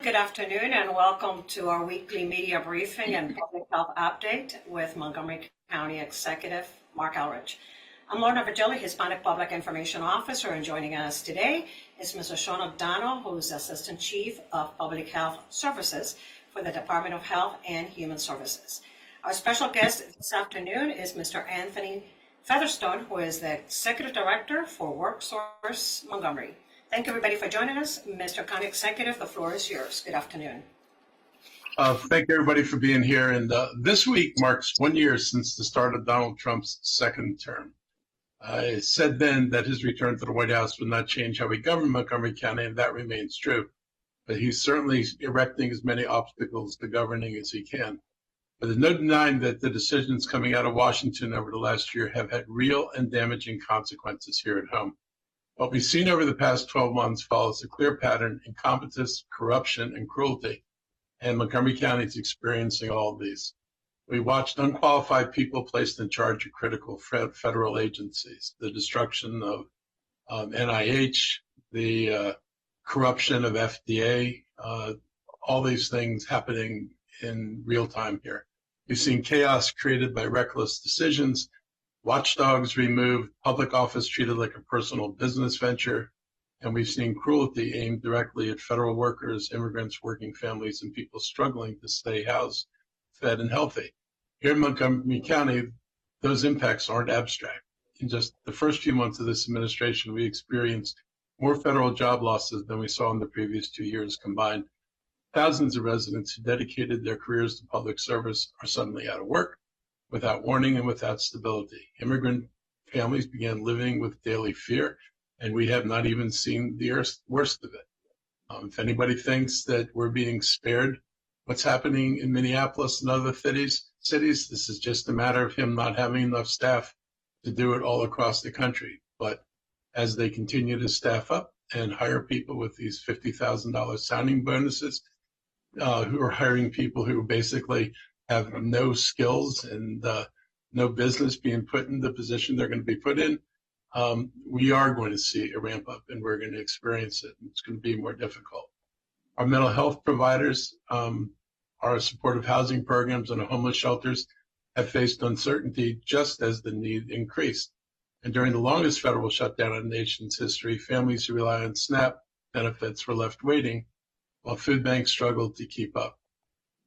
Good afternoon and welcome to our weekly media briefing and public health update with Montgomery County Executive Mark Elridge. I'm Lorna Virgili, Hispanic Public Information Officer, and joining us today is Mr. Sean O'Donnell, who's Assistant Chief of Public Health Services for the Department of Health and Human Services. Our special guest this afternoon is Mr. Anthony Featherstone, who is the Executive Director for WorkSource Montgomery. Thank you, everybody, for joining us. Mr. County Executive, the floor is yours. Good afternoon. Thank you, everybody, for being here. And this week marks 1 year since the start of Donald Trump's second term. I said then that his return to the White House would not change how we govern Montgomery County, and that remains true. But he's certainly erecting as many obstacles to governing as he can. But there's no denying that the decisions coming out of Washington over the last year have had real and damaging consequences here at home. What we've seen over the past 12 months follows a clear pattern: incompetence, corruption, and cruelty. And Montgomery County is experiencing all of these. We watched unqualified people placed in charge of critical federal agencies, the destruction of NIH, the corruption of FDA, all these things happening in real time here. We've seen chaos created by reckless decisions, watchdogs removed, public office treated like a personal business venture, and we've seen cruelty aimed directly at federal workers, immigrants, working families, and people struggling to stay housed, fed, and healthy. Here in Montgomery County, those impacts aren't abstract. In just the first few months of this administration, we experienced more federal job losses than we saw in the previous 2 years combined. Thousands of residents who dedicated their careers to public service are suddenly out of work, without warning and without stability. Immigrant families began living with daily fear, and we have not even seen the worst of it. If anybody thinks that we're being spared what's happening in Minneapolis and other cities, this is just a matter of him not having enough staff to do it all across the country. But as they continue to staff up and hire people with these $50,000 signing bonuses, who are hiring people who basically have no skills and no business being put in the position they're going to be put in, we are going to see a ramp up, and we're going to experience it. It's going to be more difficult. Our mental health providers, our supportive housing programs, and our homeless shelters have faced uncertainty just as the need increased. And during the longest federal shutdown in the nation's history, families who rely on SNAP benefits were left waiting, while food banks struggled to keep up.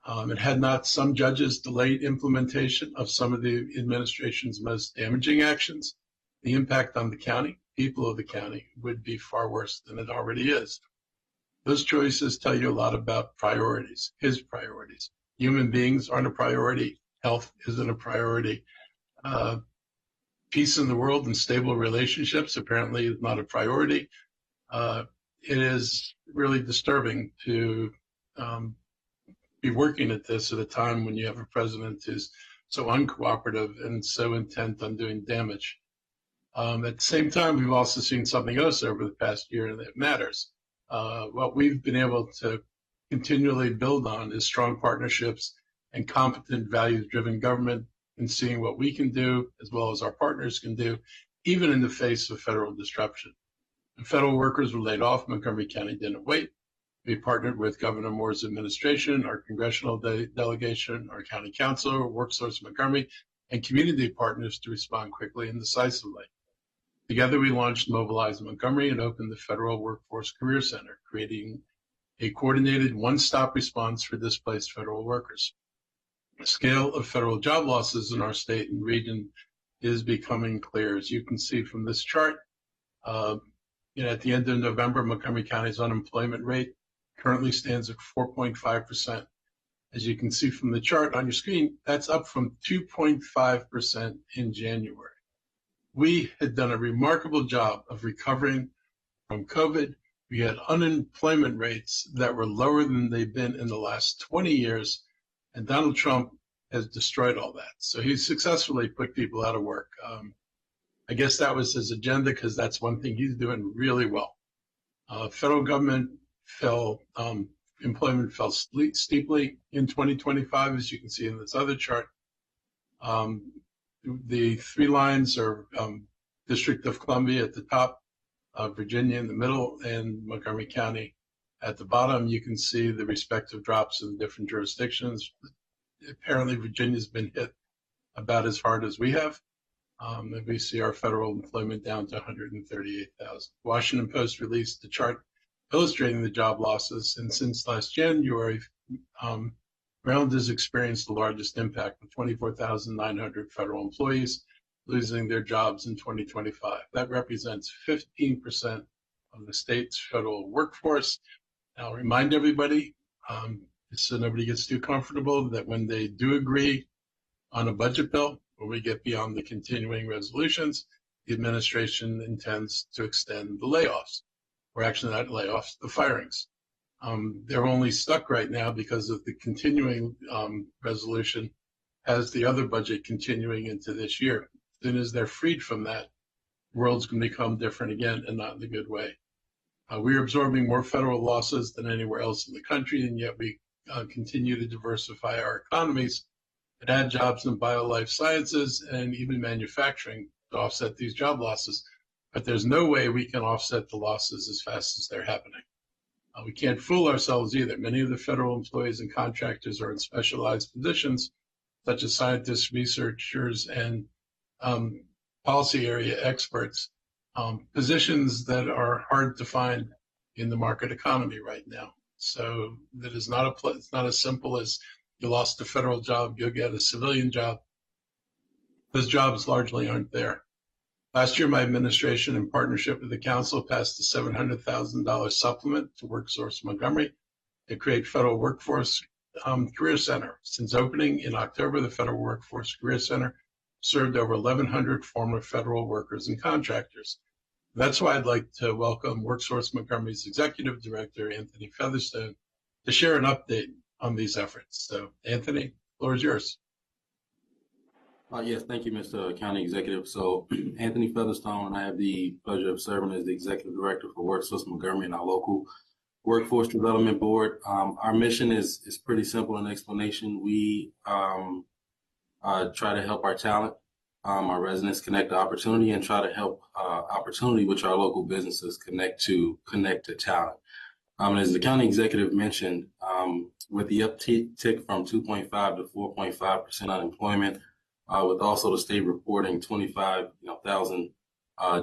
And had not some judges delayed implementation of some of the administration's most damaging actions, the impact on the county, people of the county, would be far worse than it already is. Those choices tell you a lot about priorities, his priorities. Human beings aren't a priority. Health isn't a priority. Peace in the world and stable relationships apparently is not a priority. It is really disturbing to be working at this at a time when you have a president who's so uncooperative and so intent on doing damage. At the same time, we've also seen something else over the past year that matters. What we've been able to continually build on is strong partnerships and competent, values-driven government, and seeing what we can do as well as our partners can do, even in the face of federal disruption. When federal workers were laid off, Montgomery County didn't wait. We partnered with Governor Moore's administration, our congressional delegation, our county council, WorkSource Montgomery, and community partners to respond quickly and decisively. Together, we launched Mobilize Montgomery and opened the Federal Workforce Career Center, creating a coordinated one-stop response for displaced federal workers. The scale of federal job losses in our state and region is becoming clear. As you can see from this chart, at the end of November, Montgomery County's unemployment rate currently stands at 4.5%. As you can see from the chart on your screen, that's up from 2.5% in January. We had done a remarkable job of recovering from COVID. We had unemployment rates that were lower than they've been in the last 20 years, and Donald Trump has destroyed all that. So he successfully put people out of work. I guess that was his agenda, because that's one thing he's doing really well. Federal government employment fell steeply in 2025, as you can see in this other chart. The three lines are District of Columbia at the top, Virginia in the middle, and Montgomery County At the bottom, you can see the respective drops in different jurisdictions. Apparently, Virginia's been hit about as hard as we have. And we see our federal employment down to 138,000. Washington Post released a chart illustrating the job losses, and since last January, Maryland has experienced the largest impact, with 24,900 federal employees losing their jobs in 2025. That represents 15% of the state's federal workforce. I'll remind everybody, so nobody gets too comfortable, that when they do agree on a budget bill, when we get beyond the continuing resolutions, the administration intends to extend the layoffs, or actually not layoffs, the firings. They're only stuck right now because of the continuing resolution has the other budget continuing into this year. As soon as they're freed from that, the world's going to become different again, and not in a good way. We're absorbing more federal losses than anywhere else in the country, and yet we continue to diversify our economies and add jobs in bio-life sciences and even manufacturing to offset these job losses. But there's no way we can offset the losses as fast as they're happening. We can't fool ourselves either. Many of the federal employees and contractors are in specialized positions, such as scientists, researchers, and policy area experts, positions that are hard to find in the market economy right now. So that is not it's not as simple as you lost a federal job, you'll get a civilian job. Those jobs largely aren't there. Last year, my administration, in partnership with the council, passed a $700,000 supplement to WorkSource Montgomery to create Federal Workforce Career Center. Since opening in October, the Federal Workforce Career Center served over 1,100 former federal workers and contractors. That's why I'd like to welcome WorkSource Montgomery's Executive Director, Anthony Featherstone, to share an update on these efforts. So, Anthony, the floor is yours. Yes, thank you, Mr. County Executive. So, Anthony Featherstone, and I have the pleasure of serving as the Executive Director for WorkSource Montgomery and our local Workforce Development Board. Our mission is pretty simple in explanation. We try to help our talent, our residents connect to opportunity, and try to help opportunity, which our local businesses connect to talent. As the County Executive mentioned, with the uptick from 2.5 to 4.5% unemployment, with also the state reporting 25,000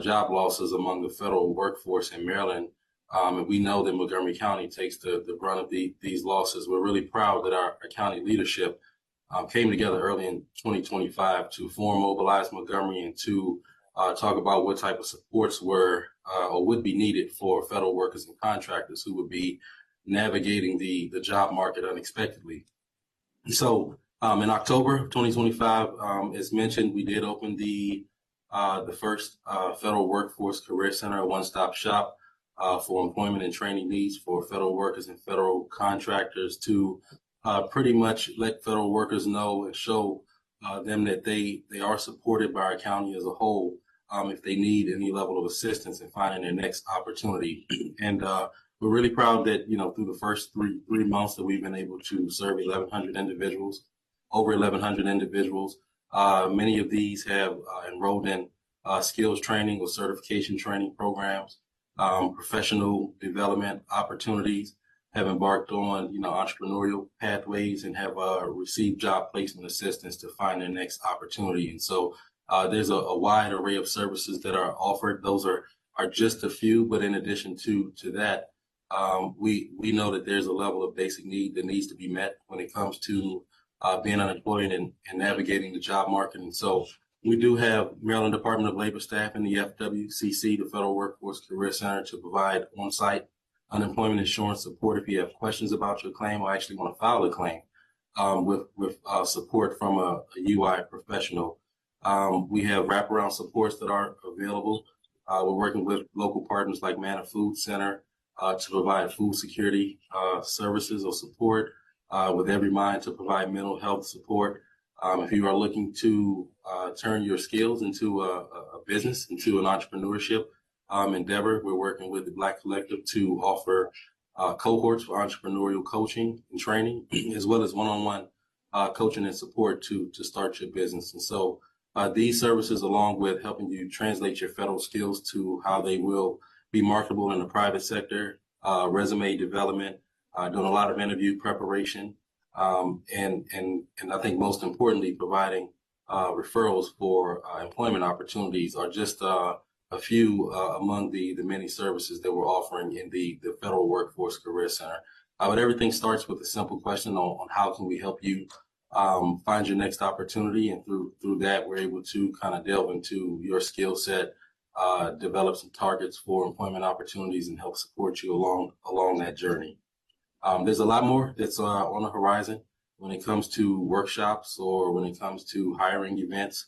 job losses among the federal workforce in Maryland, and we know that Montgomery County takes the brunt of these losses. We're really proud that our county leadership came together early in 2025 to form Mobilize Montgomery and to talk about what type of supports were or would be needed for federal workers and contractors who would be navigating the job market unexpectedly. So in October 2025, as mentioned, we did open the first Federal Workforce Career Center, a one-stop shop for employment and training needs for federal workers and federal contractors to pretty much let federal workers know and show them that they are supported by our county as a whole if they need any level of assistance in finding their next opportunity. And we're really proud that, through the first three months that we've been able to serve 1,100 individuals, over 1,100 individuals. Many of these have enrolled in skills training or certification training programs, professional development opportunities, have embarked on, entrepreneurial pathways, and have received job placement assistance to find their next opportunity. And so there's a wide array of services that are offered. Those are just a few, but in addition to that, we know that there's a level of basic need that needs to be met when it comes to being unemployed and navigating the job market. And so we do have Maryland Department of Labor staff and the FWCC, the Federal Workforce Career Center, to provide on-site unemployment insurance support if you have questions about your claim or actually want to file a claim with support from a UI professional. We have wraparound supports that are available. We're working with local partners like Manna Food Center to provide food security services or support, with Every Mind to provide mental health support. If you are looking to turn your skills into a business, into an entrepreneurship endeavor, we're working with the Black Collective to offer cohorts for entrepreneurial coaching and training, as well as one-on-one coaching and support to start your business. And so these services, along with helping you translate your federal skills to how they will be marketable in the private sector, resume development, doing a lot of interview preparation, and I think most importantly, providing referrals for employment opportunities are just a few among the many services that we're offering in the Federal Workforce Career Center. But everything starts with a simple question on how can we help you find your next opportunity, and through that we're able to kind of delve into your skill set, develop some targets for employment opportunities, and help support you along that journey. There's a lot more that's on the horizon when it comes to workshops or when it comes to hiring events.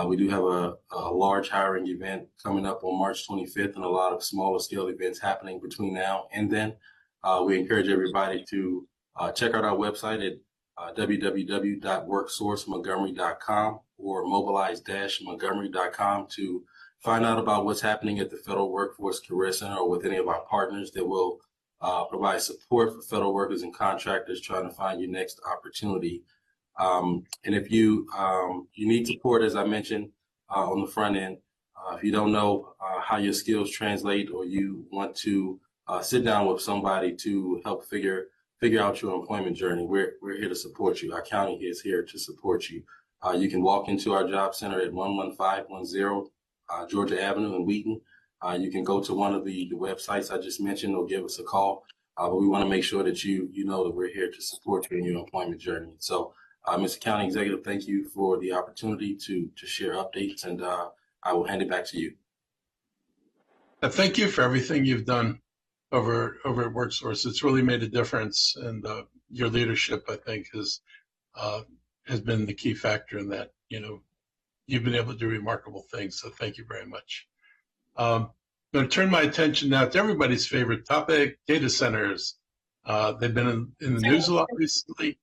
We do have a large hiring event coming up on March 25th, and a lot of smaller scale events happening between now and then. We encourage everybody to check out our website at www.worksourcemontgomery.com or mobilize-montgomery.com to find out about what's happening at the Federal Workforce Career Center or with any of our partners that will provide support for federal workers and contractors trying to find your next opportunity. And if you need support, as I mentioned on the front end, if you don't know how your skills translate, or you want to sit down with somebody to help figure out your employment journey, we're here to support you. Our county is here to support you. You can walk into our job center at 11510 Georgia Avenue in Wheaton. You can go to one of the websites I just mentioned or give us a call. But we want to make sure that you know that we're here to support you in your employment journey. So, Mr. County Executive, thank you for the opportunity to share updates, and I will hand it back to you. Thank you for everything you've done over at WorkSource. It's really made a difference, and your leadership, I think, has been the key factor in that. You've been able to do remarkable things, so thank you very much. I'm going to turn my attention now to everybody's favorite topic, data centers. They've been in the news a lot recently.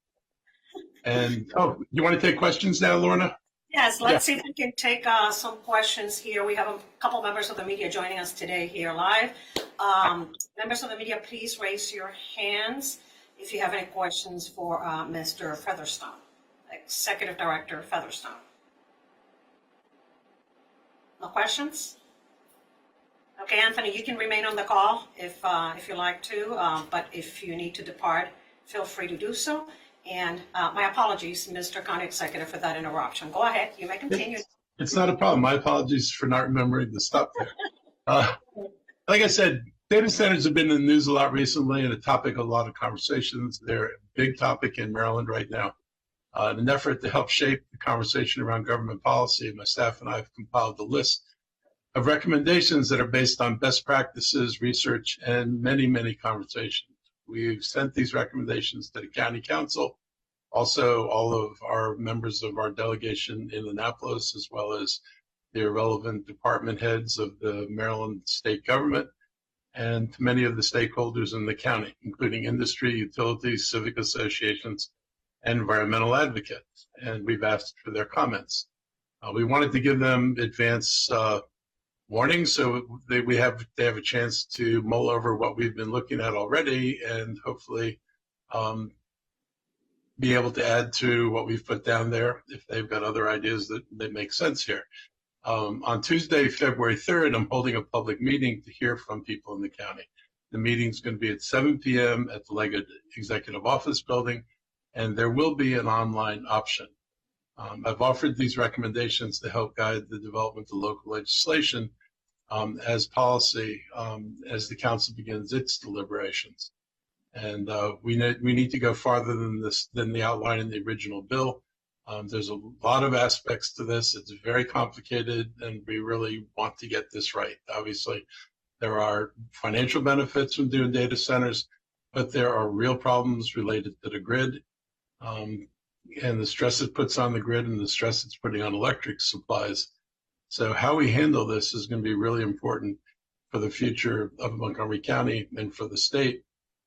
And, you want to take questions now, Lorna? Yes, let's see if we can take some questions here. We have a couple members of the media joining us today here live. Members of the media, please raise your hands if you have any questions for Mr. Featherstone, Executive Director Featherstone. No questions? Okay, Anthony, you can remain on the call if you like to, but if you need to depart, feel free to do so. And my apologies, Mr. County Executive, for that interruption. Go ahead, you may continue. It's not a problem. My apologies for not remembering to stop there. Like I said, data centers have been in the news a lot recently and a topic of a lot of conversations. They're a big topic in Maryland right now. In an effort to help shape the conversation around government policy, my staff and I have compiled a list of recommendations that are based on best practices, research, and many, many conversations. We've sent these recommendations to the County Council, also all of our members of our delegation in Annapolis, as well as the relevant department heads of the Maryland state government, and to many of the stakeholders in the county, including industry, utilities, civic associations, and environmental advocates. And we've asked for their comments. We wanted to give them advance warning, so they have a chance to mull over what we've been looking at already, and hopefully be able to add to what we've put down there if they've got other ideas that make sense here. On Tuesday, February 3rd, I'm holding a public meeting to hear from people in the county. The meeting's going to be at 7 p.m. at the Leggett Executive Office Building, and there will be an online option. I've offered these recommendations to help guide the development of local legislation as policy as the council begins its deliberations. And we need to go farther than the outline in the original bill. There's a lot of aspects to this. It's very complicated, and we really want to get this right. Obviously, there are financial benefits from doing data centers, but there are real problems related to the grid. And the stress it puts on the grid and the stress it's putting on electric supplies. So how we handle this is going to be really important for the future of Montgomery County and for the state,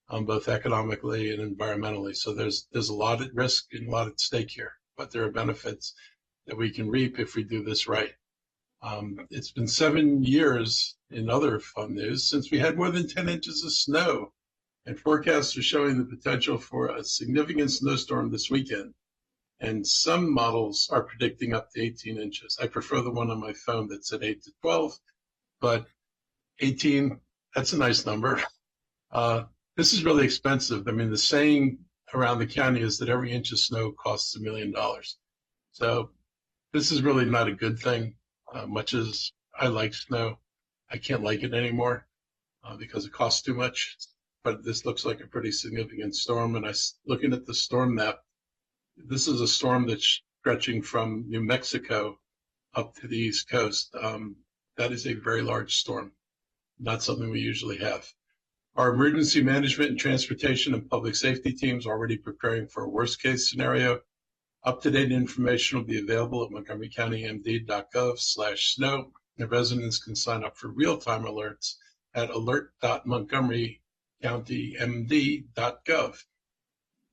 both economically and environmentally. So there's a lot at risk and a lot at stake here, but there are benefits that we can reap if we do this right. It's been 7 years in other fun news since we had more than 10 inches of snow, and forecasts are showing the potential for a significant snowstorm this weekend. And some models are predicting up to 18 inches. I prefer the one on my phone that's at 8 to 12, but 18, that's a nice number. This is really expensive. I mean, the saying around the county is that every inch of snow costs $1 million. So this is really not a good thing. Much as I like snow, I can't like it anymore because it costs too much. But this looks like a pretty significant storm. And looking at the storm map, this is a storm that's stretching from New Mexico up to the East Coast. That is a very large storm, not something we usually have. Our emergency management and transportation and public safety teams are already preparing for a worst case scenario. Up-to-date information will be available at montgomerycountymd.gov/snow, and residents can sign up for real-time alerts at alert.montgomerycountymd.gov.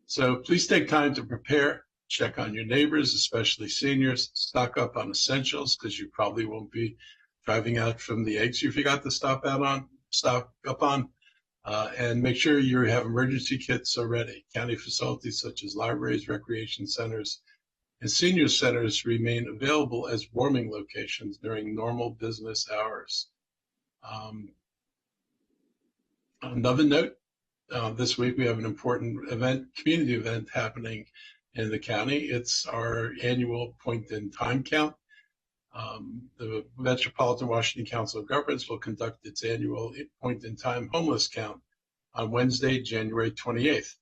So please take time to prepare, check on your neighbors, especially seniors, stock up on essentials because you probably won't be driving out from the eggs you forgot to stock up on. And make sure you have emergency kits already. County facilities such as libraries, recreation centers, and senior centers remain available as warming locations during normal business hours. Another note, this week we have an important community event happening in the county. It's our annual point-in-time count. The Metropolitan Washington Council of Governments will conduct its annual point-in-time homeless count on Wednesday, January 28th.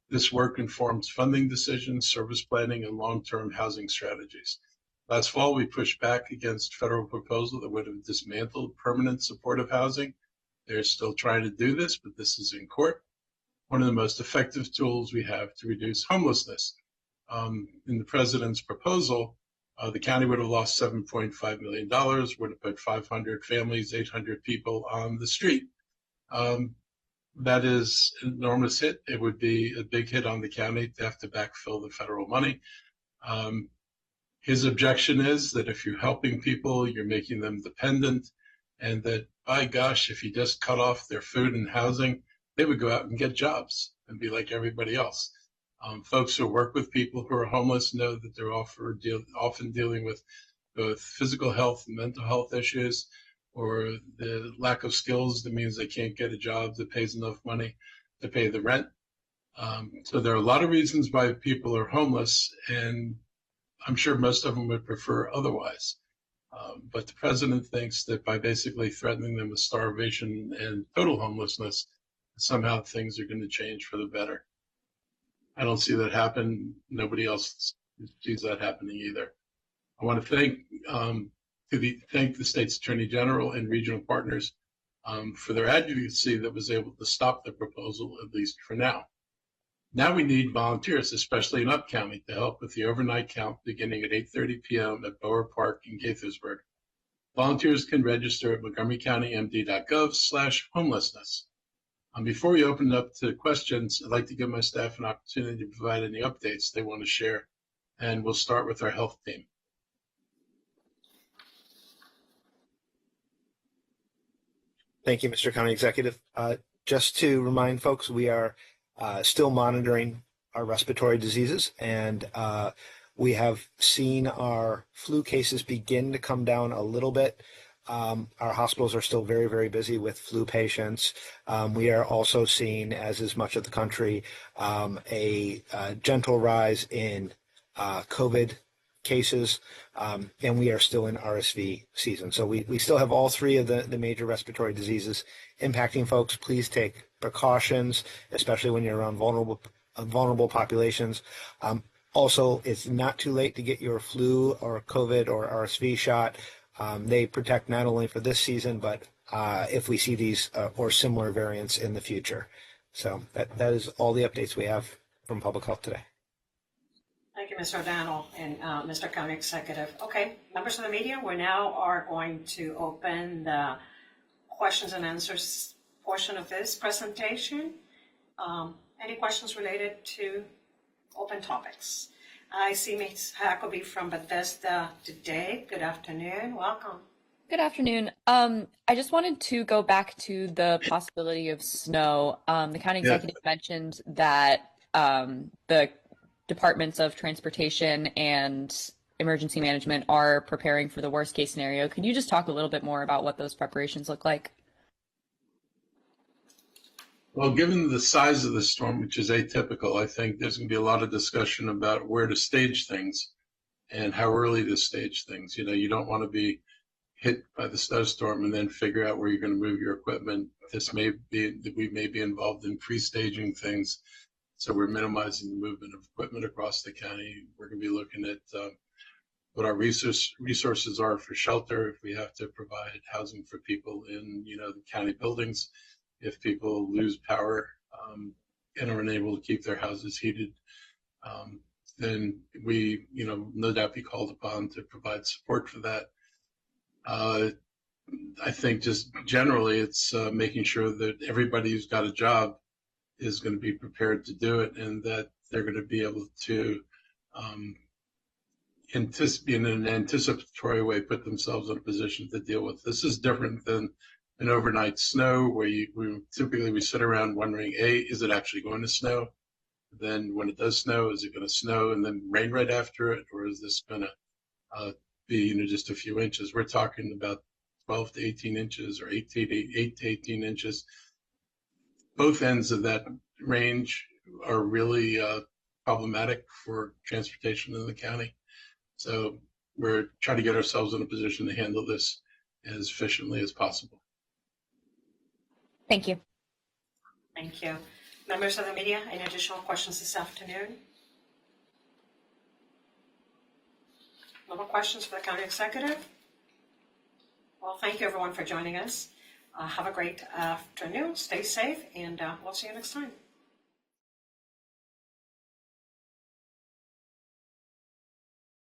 This work informs funding decisions, service planning, and long-term housing strategies. Last fall, we pushed back against federal proposal that would have dismantled permanent supportive housing. They're still trying to do this, but this is in court. One of the most effective tools we have to reduce homelessness. In the president's proposal, the county would have lost $7.5 million, would have put 500 families, 800 people on the street. That is an enormous hit. It would be a big hit on the county to have to backfill the federal money. His objection is that if you're helping people, you're making them dependent, and that, by gosh, if you just cut off their food and housing, they would go out and get jobs and be like everybody else. Folks who work with people who are homeless know that they're often dealing with both physical health and mental health issues, or the lack of skills that means they can't get a job that pays enough money to pay the rent. So there are a lot of reasons why people are homeless, and I'm sure most of them would prefer otherwise. But the president thinks that by basically threatening them with starvation and total homelessness, somehow things are going to change for the better. I don't see that happen. Nobody else sees that happening either. I want to thank the state's attorney general and regional partners for their advocacy that was able to stop the proposal, at least for now. Now we need volunteers, especially in Up County, to help with the overnight count beginning at 8:30 p.m. at Bower Park in Gaithersburg. Volunteers can register at montgomerycountymd.gov/homelessness. Before we open it up to questions, I'd like to give my staff an opportunity to provide any updates they want to share, and we'll start with our health team. Thank you, Mr. County Executive. Just to remind folks, we are still monitoring our respiratory diseases, and we have seen our flu cases begin to come down a little bit. Our hospitals are still very, very busy with flu patients. We are also seeing, as is much of the country, a gentle rise in COVID cases, and we are still in RSV season. So we still have all three of the major respiratory diseases impacting folks. Please take precautions, especially when you're around vulnerable populations. Also, it's not too late to get your flu or COVID or RSV shot. They protect not only for this season, but if we see these or similar variants in the future. So that is all the updates we have from Public Health today. Thank you, Mr. O'Donnell and Mr. County Executive. Okay, members of the media, we now are going to open the questions and answers portion of this presentation. Any questions related to open topics? I see Ms. Hackleby from Bethesda today. Good afternoon. Welcome. Good afternoon. I just wanted to go back to the possibility of snow. The county executive mentioned that the departments of transportation and emergency management are preparing for the worst case scenario. Could you just talk a little bit more about what those preparations look like? Well, given the size of the storm, which is atypical, I think there's going to be a lot of discussion about where to stage things and how early to stage things. You know, you don't want to be hit by the snowstorm and then figure out where you're going to move your equipment. We may be involved in pre-staging things, so we're minimizing the movement of equipment across the county. We're going to be looking at what our resources are for shelter, if we have to provide housing for people in, the county buildings, if people lose power and are unable to keep their houses heated, then we, no doubt be called upon to provide support for that. I think just generally it's making sure that everybody who's got a job is going to be prepared to do it, and that they're going to be able to in an anticipatory way put themselves in a position to deal with. This is different than an overnight snow where we sit around wondering, is it actually going to snow? Then when it does snow, is it going to snow and then rain right after it, or is this going to be just a few inches? We're talking about 12 to 18 inches or 8 to 18 inches. Both ends of that range are really problematic for transportation in the county. So we're trying to get ourselves in a position to handle this as efficiently as possible. Thank you. Thank you. Members of the media, any additional questions this afternoon? No more questions for the county executive? Well, thank you everyone for joining us. Have a great afternoon. Stay safe, and we'll see you next time.